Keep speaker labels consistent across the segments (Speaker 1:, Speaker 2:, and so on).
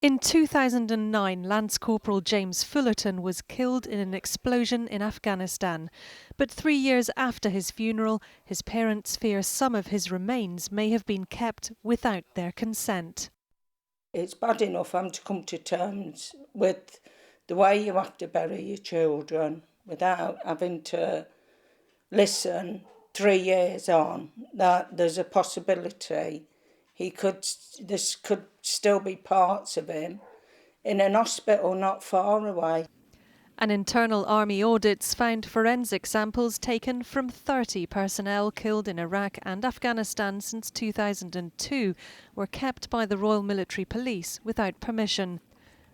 Speaker 1: In 2009, Lance Corporal James Fullerton was killed in an explosion in Afghanistan. But 3 years after his funeral, his parents fear some of his remains may have been kept without their consent.
Speaker 2: It's bad enough having to come to terms with the way you have to bury your children without having to listen 3 years on that there's a possibility this could still be parts of him in an hospital not far away.
Speaker 1: An internal army audits found forensic samples taken from 30 personnel killed in Iraq and Afghanistan since 2002 were kept by the Royal Military Police without permission.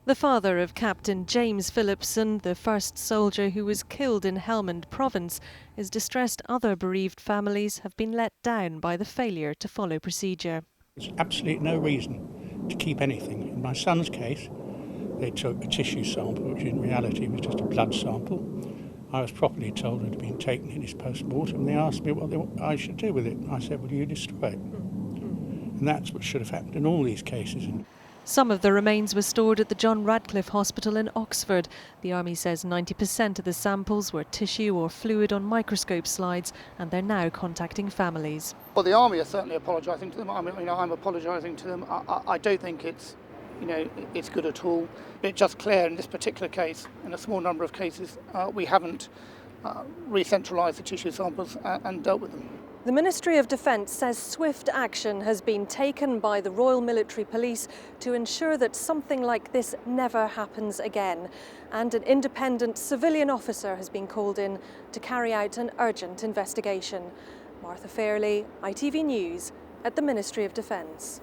Speaker 1: The father of Captain James Phillipson, the first soldier who was killed in Helmand Province, is distressed other bereaved families have been let down by the failure to follow procedure.
Speaker 3: There's absolutely no reason to keep anything. In my son's case, they took a tissue sample, which in reality was just a blood sample. I was properly told it had been taken in his post-mortem. They asked me what I should do with it. I said, well, you destroy it. And that's what should have happened in all these cases.
Speaker 1: Some of the remains were stored at the John Radcliffe Hospital in Oxford. The Army says 90% of the samples were tissue or fluid on microscope slides, and they're now contacting families.
Speaker 4: Well, the Army are certainly apologising to them. I'm apologising to them. I don't think it's good at all. It's just clear in this particular case, in a small number of cases, we haven't re-centralised the tissue samples and dealt with them.
Speaker 1: The Ministry of Defence says swift action has been taken by the Royal Military Police to ensure that something like this never happens again. And an independent civilian officer has been called in to carry out an urgent investigation. Martha Fairley, ITV News, at the Ministry of Defence.